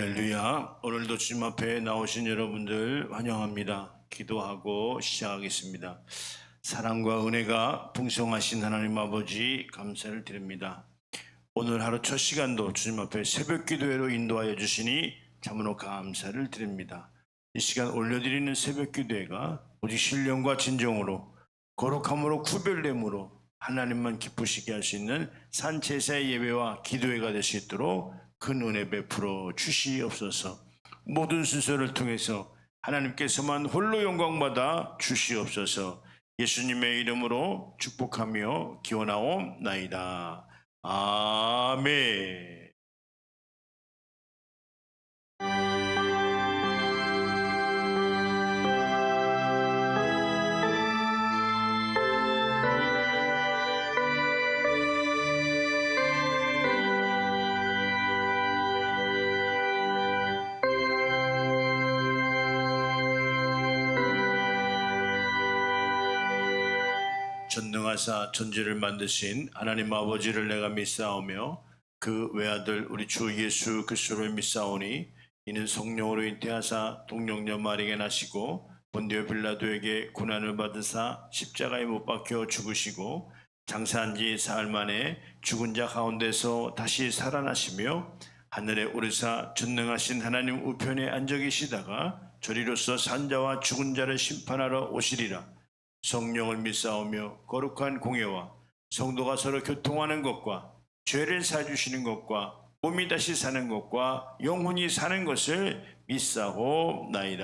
할렐루야. 오늘도 주님 앞에 나오신 여러분들 환영합니다. 기도하고 시작하겠습니다. 사랑과 은혜가 풍성하신 하나님 아버지 감사를 드립니다. 오늘 하루 첫 시간도 주님 앞에 새벽 기도회로 인도하여 주시니 참으로 감사를 드립니다. 이 시간 올려드리는 새벽 기도회가 오직 신령과 진정으로 거룩함으로 구별됨으로 하나님만 기쁘시게 할 수 있는 산제사의 예배와 기도회가 될 수 있도록 큰 은혜 베풀어 주시옵소서. 모든 순서를 통해서 하나님께서만 홀로 영광받아 주시옵소서. 예수님의 이름으로 축복하며 기원하옵나이다. 아멘. 전능하사 천지를 만드신 하나님 아버지를 내가 믿사오며 그 외아들 우리 주 예수 그리스도를 믿사오니 이는 성령으로 잉태하사 동정녀 마리아에게 나시고 본디오 빌라도에게 고난을 받으사 십자가에 못 박혀 죽으시고 장사한 지 사흘 만에 죽은 자 가운데서 다시 살아나시며 하늘에 오르사 전능하신 하나님 우편에 앉아 계시다가 저리로서 산 자와 죽은 자를 심판하러 오시리라. 성령을 믿사오며 거룩한 공예와 성도가 서로 교통하는 것과 죄를 사주시는 것과 몸이 다시 사는 것과 영혼이 사는 것을 믿사옵나이다.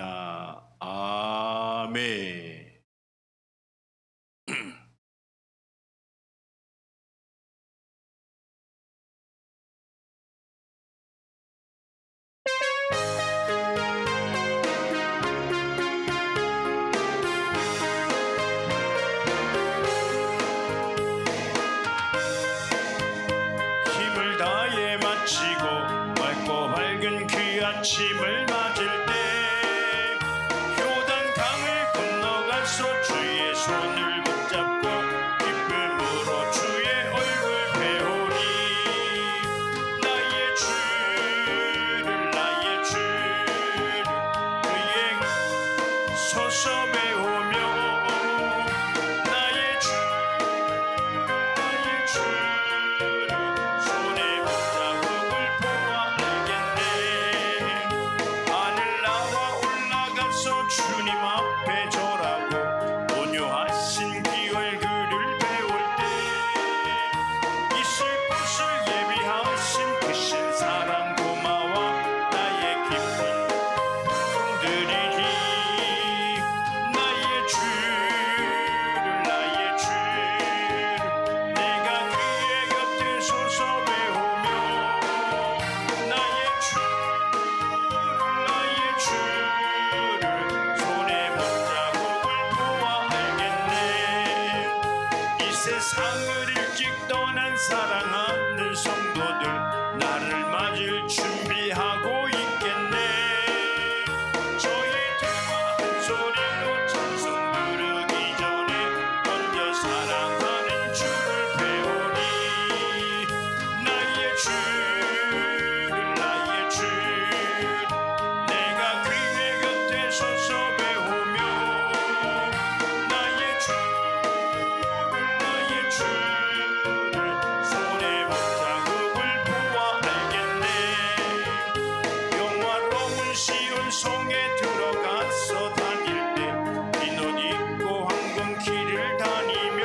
아멘. 아침을 맞을 때 요단강을 건너가서 주의 손을 붙잡고 기쁨으로 주의 얼굴 배우니 나의 주를 그의 서서 배우며 나의 주를 손에 붙잡음을 보아 알겠네. 주님 앞에 절하고 온유하신 그 얼굴을 배울 때 있을 곳을 예비하신 크신 사랑 고마워 나의 기쁨 드리니 나의 주를 내가 그의 곁에 서서 배우며 나의 주를 세상을 일찍 떠난 사랑하는 성도들 나를 맞을 준비하고 있겠네. 저희 대화 한 소리로 찬송 부르기 전에 먼저 사랑하는 주를 배우니 나의 주를 내가 그의 곁에 서서 배우며 나의 손에 붙잡음을 보아 알겠네. 영화로운 시온 성에 들어가서 다닐 때 흰 옷 입고 황금길을 다니며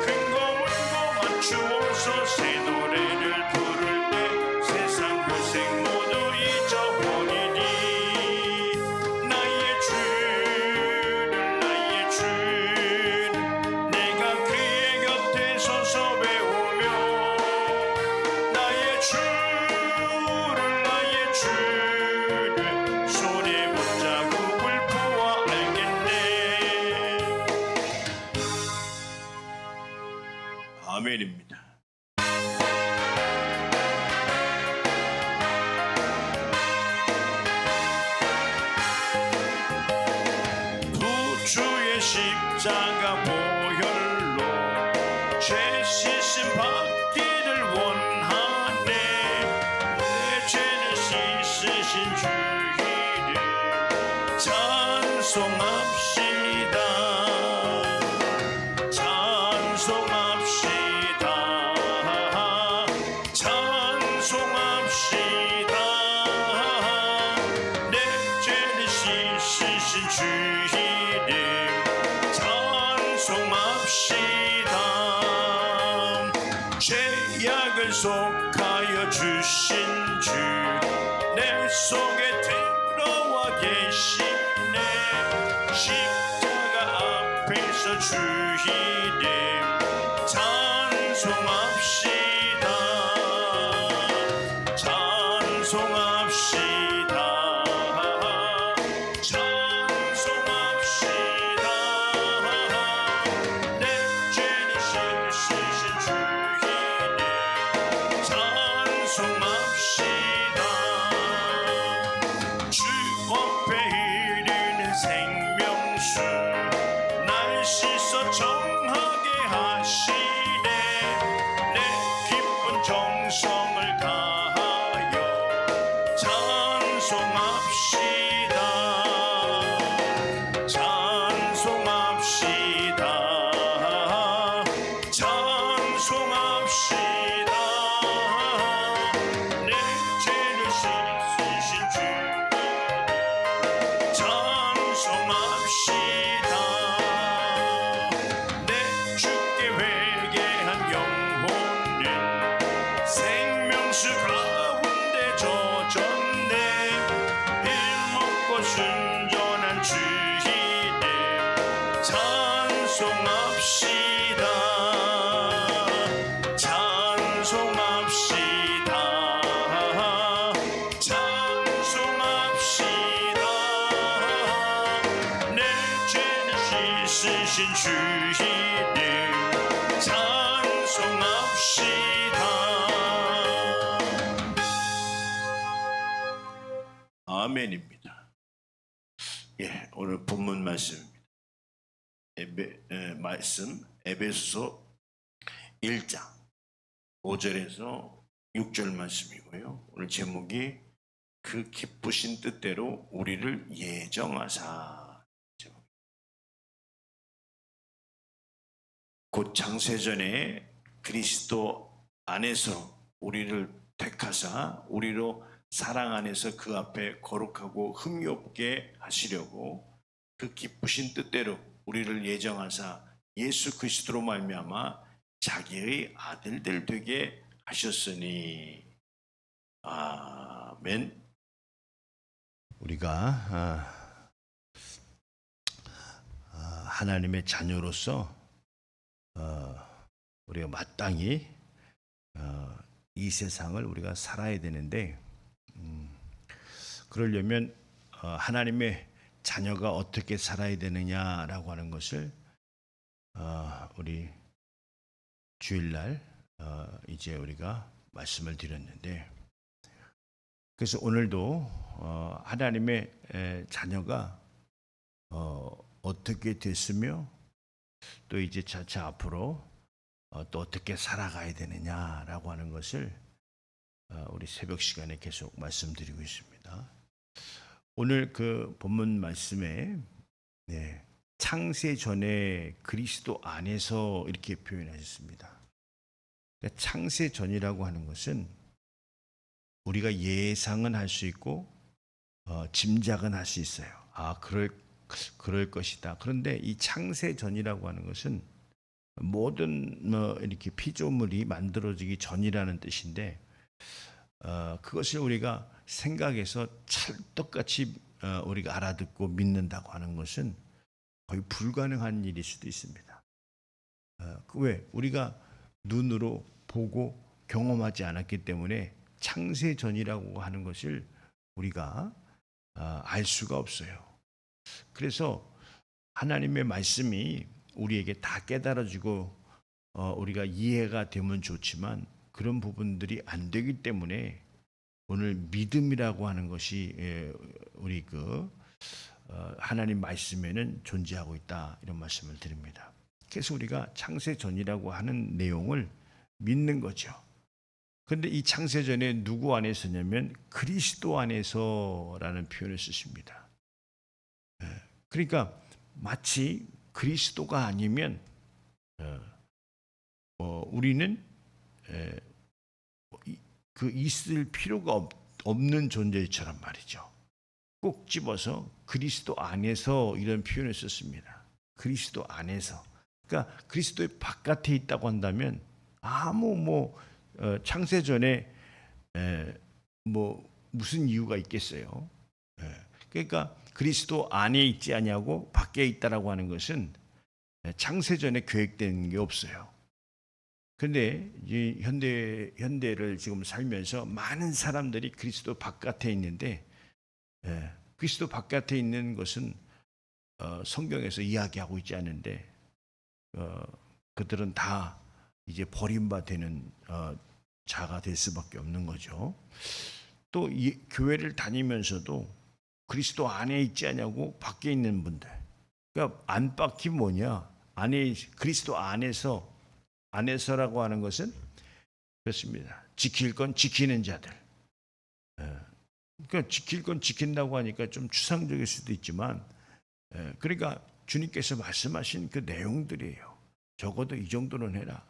큰 거물고 맞추어서 새 노래를 부를 때 세상 고생 모두 잊어버리니 나의 주를 내가 그의 곁에 서서 배우며 나의 주를 손에 붙잡음을 보아 알겠네. 아멘입니다. 두 주의 십자가 보혈로 죄 씻음 받기를 원하네. 내 죄는 주 이름 찬송합시다. 찬송합시다. 찬송합시다. 내 죄를 씻으신 주 이름 찬송합시다. 죄악을 속하여 주신 주 내 속에 들어와 계시네. 십자가 앞에서 주 이름 찬송합시다. 찬송합시다. 찬송합시다. 내 죄를 씻으신 주 이름 찬송합시다. 주 앞에 이르는 생명수 날 씻어 정하게 하시네. 내 기쁜 정성을 다하여 찬송합시다. 찬송합시다. 찬송합시다. 내 죄를 씻으신 주 찬송합시다. 내 주께 회개한 영혼은 생명수 가운데 젖었네. 일먹고 순전한 주 이름 찬송합시다. 찬송합시다. 찬송합시다. 내 죄를 씻으신 주 이름 찬송합시다. 아멘입니다. 예, 오늘 본문 말씀입니다. 말씀 에베소서 1장 5절에서 6절 말씀이고요. 오늘 제목이 그 기쁘신 뜻대로 우리를 예정하사. 곧 창세전에 그리스도 안에서 우리를 택하사 우리로 사랑 안에서 그 앞에 거룩하고 흠이 없게 하시려고 그 기쁘신 뜻대로 우리를 예정하사 예수 그리스도로 말미암아 자기의 아들들 되게 하셨으니. 아멘. 우리가 하나님의 자녀로서 우리가 마땅히 이 세상을 우리가 살아야 되는데, 그러려면 하나님의 자녀가 어떻게 살아야 되느냐라고 하는 것을 우리 주일날 이제 우리가 말씀을 드렸는데, 그래서 오늘도 하나님의 자녀가 어떻게 됐으며 또 이제 차차 앞으로 또 어떻게 살아가야 되느냐라고 하는 것을 우리 새벽 시간에 계속 말씀드리고 있습니다. 오늘 그 본문 말씀에 창세 전에 그리스도 안에서 이렇게 표현하셨습니다. 그러니까 창세 전이라고 하는 것은 우리가 예상은 할 수 있고 짐작은 할 수 있어요. 그럴 것이다. 그런데 이 창세 전이라고 하는 것은 모든 이렇게 피조물이 만들어지기 전이라는 뜻인데, 그것을 우리가 생각해서 찰떡같이 우리가 알아듣고 믿는다고 하는 것은 거의 불가능한 일일 수도 있습니다. 왜? 우리가 눈으로 보고 경험하지 않았기 때문에 창세 전이라고 하는 것을 우리가 알 수가 없어요. 그래서 하나님의 말씀이 우리에게 다 깨달아지고 우리가 이해가 되면 좋지만 그런 부분들이 안 되기 때문에 오늘 믿음이라고 하는 것이 우리 하나님 말씀에는 존재하고 있다, 이런 말씀을 드립니다. 그래서 우리가 창세 전이라고 하는 내용을 믿는 거죠. 그런데 이 창세전에 누구 안에서냐면 그리스도 안에서라는 표현을 쓰십니다. 그러니까 마치 그리스도가 아니면 우리는 그 있을 필요가 없는 존재처럼 말이죠. 꼭 집어서 그리스도 안에서 이런 표현을 썼습니다. 그리스도 안에서. 그러니까 그리스도의 바깥에 있다고 한다면 아무 창세전에 무슨 이유가 있겠어요? 그러니까 그리스도 안에 있지 아니하고 밖에 있다라고 하는 것은 창세전에 계획된 게 없어요. 그런데 이 현대를 지금 살면서 많은 사람들이 그리스도 바깥에 있는데 그리스도 바깥에 있는 것은 성경에서 이야기하고 있지 않은데 그들은 다 이제 버림받는 자가 될 수밖에 없는 거죠. 또 이 교회를 다니면서도 그리스도 안에 있지 않냐고 밖에 있는 분들. 그러니까 안팎이 뭐냐? 안에 그리스도 안에서라고 하는 것은 그렇습니다. 지킬 건 지키는 자들. 그러니까 지킬 건 지킨다고 하니까 좀 추상적일 수도 있지만, 그러니까 주님께서 말씀하신 그 내용들이에요. 적어도 이 정도는 해라.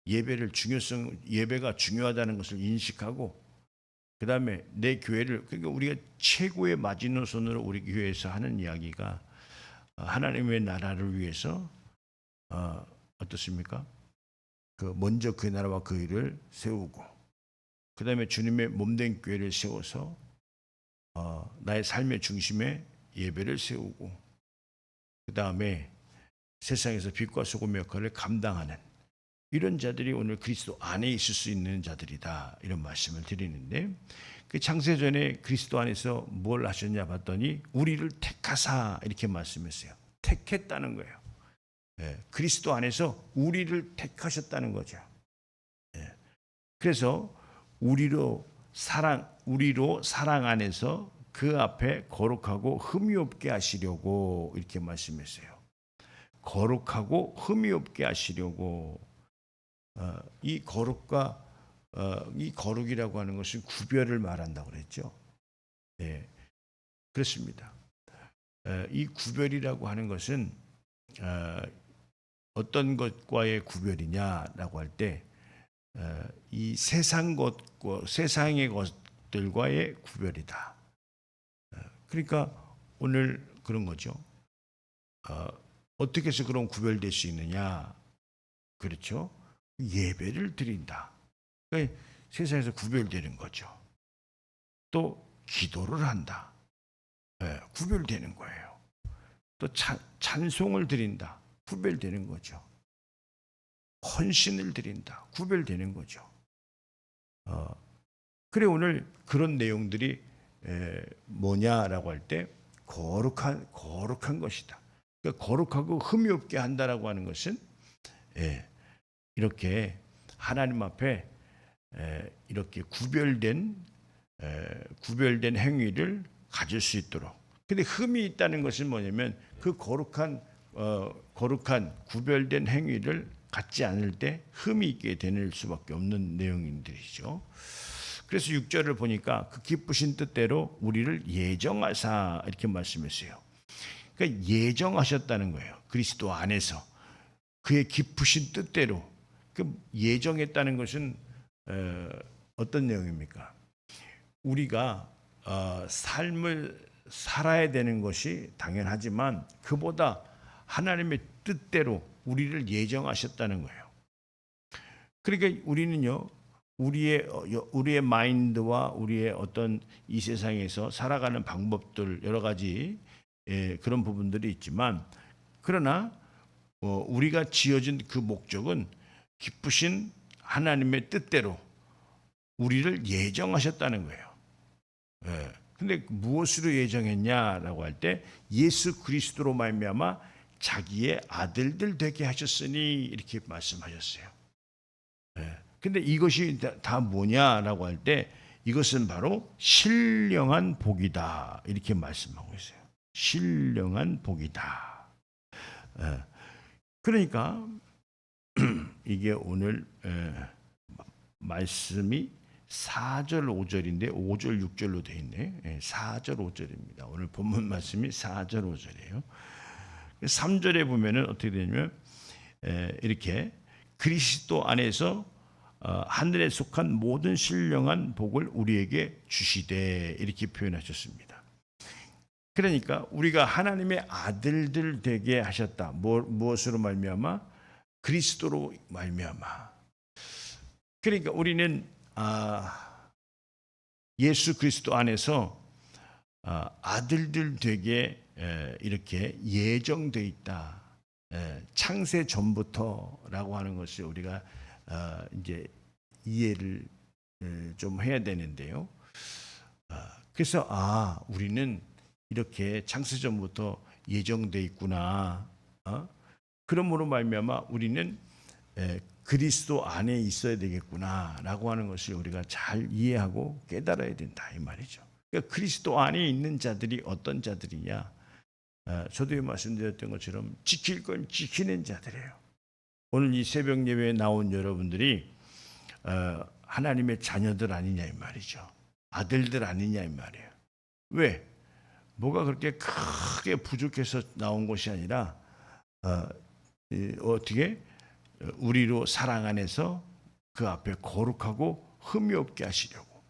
예배가 중요하다는 것을 인식하고, 그 다음에 내 교회를, 그러니까 우리가 최고의 마지노선으로 우리 교회에서 하는 이야기가 하나님의 나라를 위해서 어떻습니까? 먼저 그 나라와 그 일을 세우고, 그 다음에 주님의 몸된 교회를 세워서 나의 삶의 중심에 예배를 세우고, 그 다음에 세상에서 빛과 소금의 역할을 감당하는 이런 자들이 오늘 그리스도 안에 있을 수 있는 자들이다, 이런 말씀을 드리는데, 그 창세전에 그리스도 안에서 뭘 하셨냐 봤더니 우리를 택하사 이렇게 말씀했어요. 택했다는 거예요. 그리스도 안에서 우리를 택하셨다는 거죠. 그래서 우리로 사랑 안에서 그 앞에 거룩하고 흠이 없게 하시려고 이렇게 말씀했어요. 거룩하고 흠이 없게 하시려고. 이 거룩과 이 거룩이라고 하는 것은 구별을 말한다고 그랬죠. 네, 그렇습니다. 이 구별이라고 하는 것은 어떤 것과의 구별이냐라고 할 때 이 세상의 것들과의 구별이다. 그러니까 오늘 그런 거죠. 어떻게 해서 그런 구별될 수 있느냐? 그렇죠? 예배를 드린다. 그러니까 세상에서 구별되는 거죠. 또 기도를 한다. 구별되는 거예요. 또 찬송을 드린다. 구별되는 거죠. 헌신을 드린다. 구별되는 거죠. 그래 오늘 그런 내용들이 뭐냐라고 할 때 거룩한 것이다. 그러니까 거룩하고 흠이 없게 한다라고 하는 것은 이렇게 하나님 앞에 이렇게 구별된 행위를 가질 수 있도록. 근데 흠이 있다는 것은 뭐냐면 그 거룩한 구별된 행위를 갖지 않을 때 흠이 있게 되는 수밖에 없는 내용들이죠. 그래서 6절을 보니까 그 기쁘신 뜻대로 우리를 예정하사 이렇게 말씀했어요. 그러니까 예정하셨다는 거예요. 그리스도 안에서 그의 기쁘신 뜻대로. 그 예정했다는 것은 어떤 내용입니까? 우리가 삶을 살아야 되는 것이 당연하지만 그보다 하나님의 뜻대로 우리를 예정하셨다는 거예요. 그러니까 우리는요, 우리의 마인드와 우리의 어떤 이 세상에서 살아가는 방법들 여러 가지 그런 부분들이 있지만, 그러나 우리가 지어진 그 목적은 기쁘신 하나님의 뜻대로 우리를 예정하셨다는 거예요. 근데 무엇으로 예정했냐라고 할 때 예수 그리스도로 말미암아 자기의 아들들 되게 하셨으니 이렇게 말씀하셨어요. 근데 이것이 다 뭐냐라고 할 때 이것은 바로 신령한 복이다 이렇게 말씀하고 있어요. 신령한 복이다. 그러니까 이게 오늘 말씀이 4절 5절인데 5절 6절로 되어 있네. 4절 5절입니다. 오늘 본문 말씀이 4절 5절이에요. 3절에 보면은 어떻게 되냐면 이렇게 그리스도 안에서 하늘에 속한 모든 신령한 복을 우리에게 주시되 이렇게 표현하셨습니다. 그러니까 우리가 하나님의 아들들 되게 하셨다. 무엇으로 말미암아? 그리스도로 말미암아. 그러니까 우리는 예수 그리스도 안에서 아들들 되게 이렇게 예정되어 있다. 창세 전부터라고 하는 것을 우리가 이제 이해를 좀 해야 되는데요. 그래서 우리는 이렇게 창세 전부터 예정되어 있구나. 그러므로 말미암아 우리는 그리스도 안에 있어야 되겠구나라고 하는 것을 우리가 잘 이해하고 깨달아야 된다 이 말이죠. 그러니까 그리스도 안에 있는 자들이 어떤 자들이냐? 저도 말씀드렸던 것처럼 지킬 건 지키는 자들이에요. 오늘 이 새벽 예배에 나온 여러분들이 하나님의 자녀들 아니냐 이 말이죠. 아들들 아니냐 이 말이에요. 왜? 뭐가 그렇게 크게 부족해서 나온 것이 아니라 어떻게 우리로 사랑 안에서 그 앞에 거룩하고 흠이 없게 하시려고.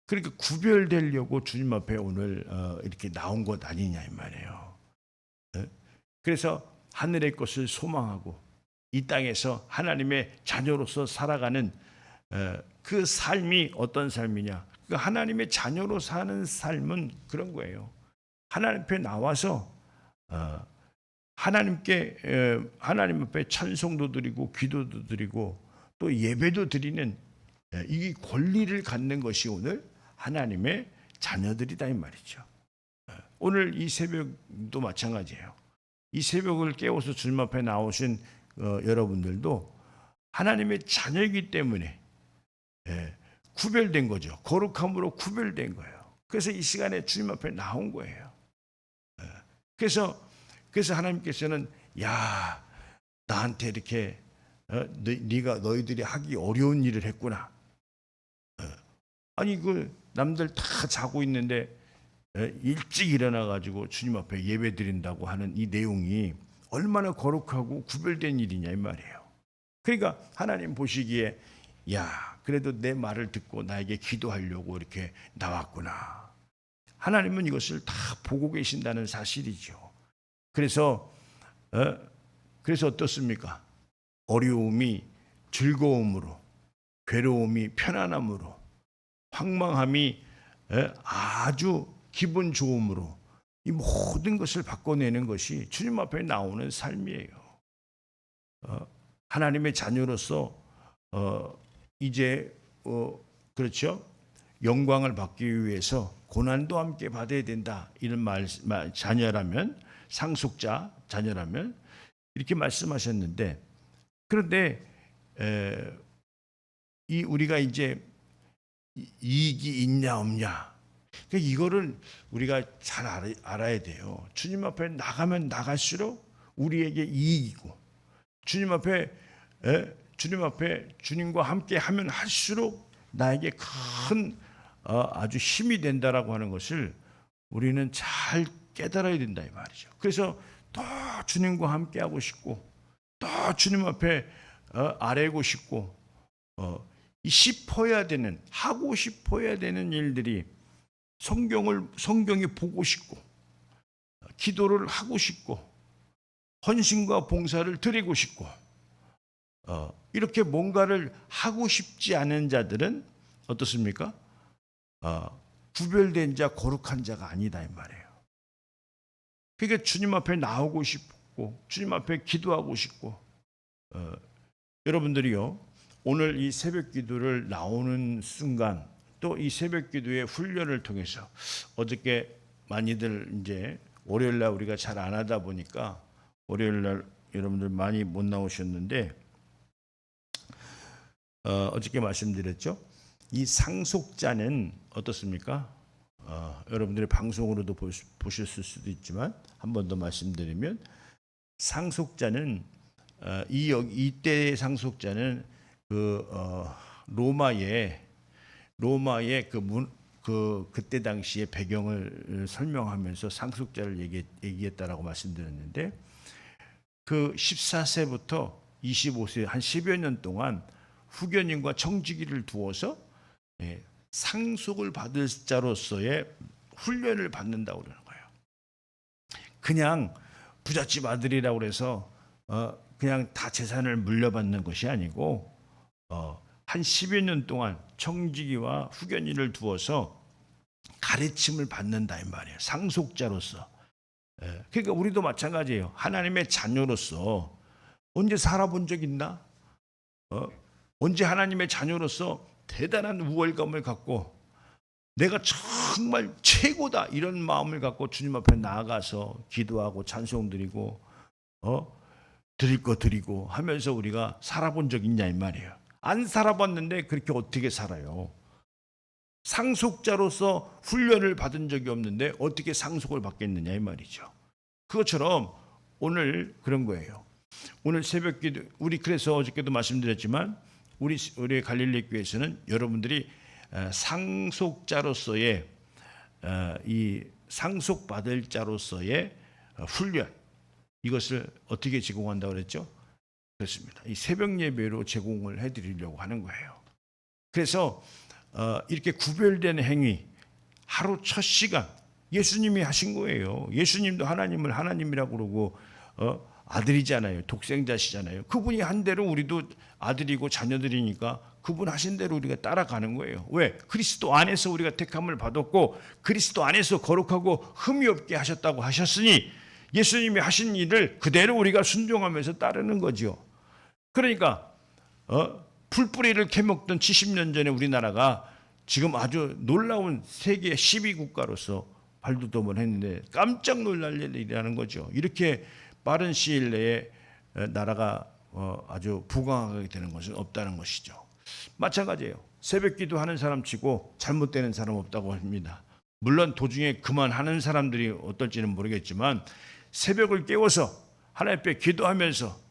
그러니까 구별되려고 주님 앞에 오늘 이렇게 나온 것 아니냐 이 말이에요. 그래서 하늘의 것을 소망하고 이 땅에서 하나님의 자녀로서 살아가는 그 삶이 어떤 삶이냐? 그 하나님의 자녀로 사는 삶은 그런 거예요. 하나님 앞에 나와서 하나님 앞에 찬송도 드리고 기도도 드리고 또 예배도 드리는 이 권리를 갖는 것이 오늘 하나님의 자녀들이다 이 말이죠. 오늘 이 새벽도 마찬가지예요. 이 새벽을 깨워서 주님 앞에 나오신 여러분들도 하나님의 자녀이기 때문에 구별된 거죠. 거룩함으로 구별된 거예요. 그래서 이 시간에 주님 앞에 나온 거예요. 그래서 하나님께서는 나한테 이렇게 너희들이 하기 어려운 일을 했구나. 아니 남들 다 자고 있는데 일찍 일어나 가지고 주님 앞에 예배 드린다고 하는 이 내용이 얼마나 거룩하고 구별된 일이냐 이 말이에요. 그러니까 하나님 보시기에 그래도 내 말을 듣고 나에게 기도하려고 이렇게 나왔구나. 하나님은 이것을 다 보고 계신다는 사실이죠. 그래서 어떻습니까? 어려움이 즐거움으로, 괴로움이 편안함으로, 황망함이 아주 기분 좋음으로 이 모든 것을 바꿔내는 것이 주님 앞에 나오는 삶이에요. 하나님의 자녀로서 이제 그렇죠? 영광을 받기 위해서 고난도 함께 받아야 된다. 이런 자녀라면 상속자 자녀라면 이렇게 말씀하셨는데 그런데 우리가 이제 이익이 있냐 없냐 그러니까 이거를 우리가 잘 알아야 돼요. 주님 앞에 나가면 나갈수록 우리에게 이익이고 주님 앞에 주님과 함께 하면 할수록 나에게 큰 아주 힘이 된다라고 하는 것을 우리는 잘 깨달아야 된다 이 말이죠. 그래서 더 주님과 함께 하고 싶고 더 주님 앞에 아뢰고 싶고 하고 싶어야 되는 일들이 성경이 보고 싶고 기도를 하고 싶고 헌신과 봉사를 드리고 싶고 이렇게 뭔가를 하고 싶지 않은 자들은 어떻습니까? 구별된 자 거룩한 자가 아니다 이 말이에요. 그러니까 주님 앞에 나오고 싶고 주님 앞에 기도하고 싶고 여러분들이요 오늘 이 새벽 기도를 나오는 순간 또 이 새벽 기도의 훈련을 통해서 어저께 많이들 이제 월요일날 우리가 잘 안 하다 보니까 월요일날 여러분들 많이 못 나오셨는데 어저께 말씀드렸죠. 이 상속자는 어떻습니까? 여러분들이 방송으로도 보셨을 수도 있지만 한 번 더 말씀드리면 상속자는 이때의 상속자는 로마의 그때 당시의 배경을 설명하면서 상속자를 얘기했다라고 말씀드렸는데, 그 14세부터 25세 한 10여 년 동안 후견인과 청지기를 두어서 상속을 받을 자로서의 훈련을 받는다고 그러는 거예요. 그냥 부잣집 아들이라고 해서 그냥 다 재산을 물려받는 것이 아니고 한 10여 년 동안 청지기와 후견인을 두어서 가르침을 받는다 이 말이에요. 상속자로서. 그러니까 우리도 마찬가지예요. 하나님의 자녀로서 언제 살아본 적 있나? 언제 하나님의 자녀로서 대단한 우월감을 갖고 내가 정말 최고다 이런 마음을 갖고 주님 앞에 나아가서 기도하고 찬송 드리고 드릴 거 드리고 하면서 우리가 살아본 적 있냐 이 말이에요. 안 살아봤는데 그렇게 어떻게 살아요? 상속자로서 훈련을 받은 적이 없는데 어떻게 상속을 받겠느냐 이 말이죠. 그것처럼 오늘 그런 거예요. 오늘 새벽기도 우리 그래서 어저께도 말씀드렸지만 우리 갈릴리 교회에서는 여러분들이 상속자로서의 이 상속받을 자로서의 훈련, 이것을 어떻게 제공한다고 그랬죠? 그렇습니다. 이 새벽 예배로 제공을 해드리려고 하는 거예요. 그래서 이렇게 구별된 행위, 하루 첫 시간 예수님이 하신 거예요. 예수님도 하나님을 하나님이라고 그러고 아들이잖아요. 독생자시잖아요. 그분이 한 대로 우리도 아들이고 자녀들이니까 그분 하신 대로 우리가 따라가는 거예요. 왜? 그리스도 안에서 우리가 택함을 받았고 그리스도 안에서 거룩하고 흠이 없게 하셨다고 하셨으니 예수님이 하신 일을 그대로 우리가 순종하면서 따르는 거죠. 그러니까 풀뿌리를 캐먹던 70년 전에 우리나라가 지금 아주 놀라운 세계 12국가로서 발돋움을 했는데 깜짝 놀랄 일이라는 거죠. 이렇게 빠른 시일 내에 나라가 아주 부강하게 되는 것은 없다는 것이죠. 마찬가지예요. 새벽기도 하는 사람 치고 잘못되는 사람 없다고 합니다. 물론 도중에 그만하는 사람들이 어떨지는 모르겠지만 새벽을 깨워서 하나님 앞에 기도하면서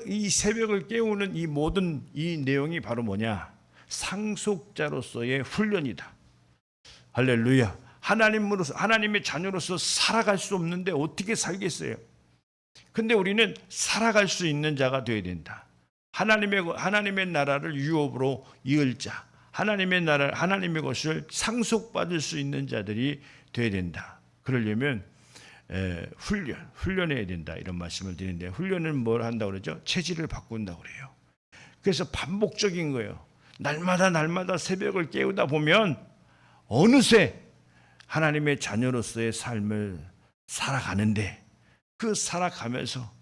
이 새벽을 깨우는 이 모든 이 내용이 바로 뭐냐? 상속자로서의 훈련이다. 할렐루야. 하나님의 자녀로서 살아갈 수 없는데 어떻게 살겠어요? 근데 우리는 살아갈 수 있는 자가 되어야 된다. 하나님의 나라를 유업으로 이을 자, 하나님의 것을 상속받을 수 있는 자들이 되어야 된다. 그러려면 훈련해야 된다 이런 말씀을 드리는데, 훈련은 뭘 한다고 그러죠? 체질을 바꾼다고 그래요. 그래서 반복적인 거예요. 날마다 새벽을 깨우다 보면 어느새 하나님의 자녀로서의 삶을 살아가는데, 그 살아가면서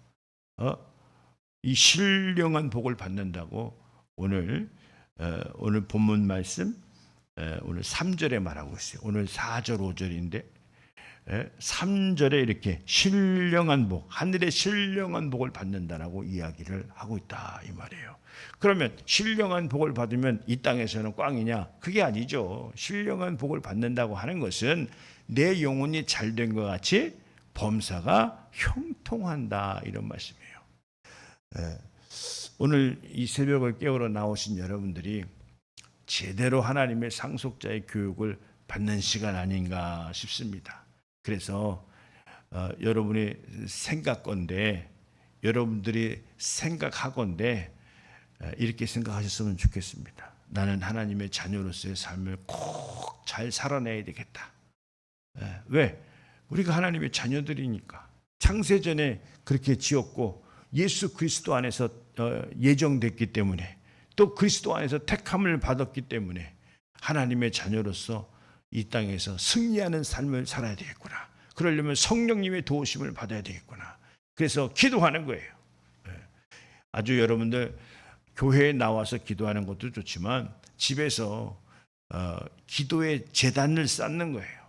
이 신령한 복을 받는다고 오늘 본문 말씀 오늘 3절에 말하고 있어요. 오늘 4절 5절인데 3절에 이렇게 신령한 복, 하늘의 신령한 복을 받는다라고 이야기를 하고 있다 이 말이에요. 그러면 신령한 복을 받으면 이 땅에서는 꽝이냐? 그게 아니죠. 신령한 복을 받는다고 하는 것은 내 영혼이 잘된 것 같이 범사가 형통한다 이런 말씀이에요. 오늘 이 새벽을 깨우러 나오신 여러분들이 제대로 하나님의 상속자의 교육을 받는 시간 아닌가 싶습니다. 그래서 여러분이 생각건데, 여러분들이 생각하건대 이렇게 생각하셨으면 좋겠습니다. 나는 하나님의 자녀로서의 삶을 꼭 잘 살아내야 되겠다. 왜? 우리가 하나님의 자녀들이니까. 창세전에 그렇게 지었고 예수 그리스도 안에서 예정됐기 때문에, 또 그리스도 안에서 택함을 받았기 때문에 하나님의 자녀로서 이 땅에서 승리하는 삶을 살아야 되겠구나. 그러려면 성령님의 도우심을 받아야 되겠구나. 그래서 기도하는 거예요. 아주 여러분들 교회에 나와서 기도하는 것도 좋지만 집에서 기도의 제단을 쌓는 거예요.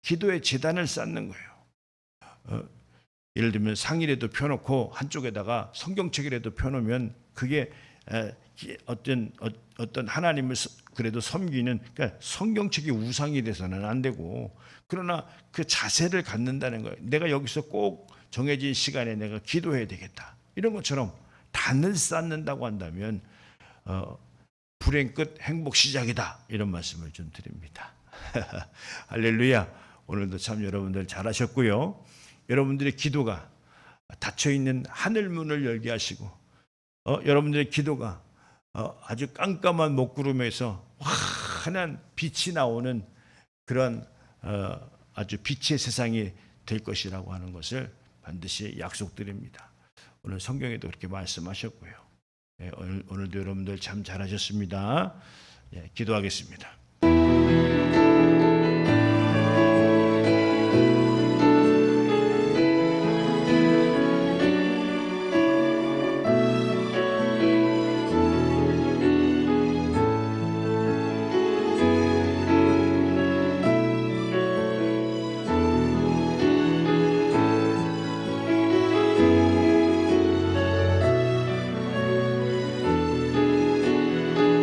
기도의 제단을 쌓는 거예요. 예를 들면 상이라도 펴놓고 한쪽에다가 성경책이라도 펴놓으면 그게 어떤 하나님을 그래도 섬기는, 그러니까 성경책이 우상이 돼서는 안 되고, 그러나 그 자세를 갖는다는 거예요. 내가 여기서 꼭 정해진 시간에 내가 기도해야 되겠다. 이런 것처럼 단을 쌓는다고 한다면 불행 끝 행복 시작이다, 이런 말씀을 좀 드립니다. 할렐루야. 오늘도 참 여러분들 잘하셨고요. 여러분들의 기도가 닫혀있는 하늘 문을 열게 하시고 여러분들의 기도가 아주 깜깜한 먹구름에서 환한 빛이 나오는 그런 아주 빛의 세상이 될 것이라고 하는 것을 반드시 약속드립니다. 오늘 성경에도 그렇게 말씀하셨고요. 오늘도 여러분들 참 잘하셨습니다. 기도하겠습니다.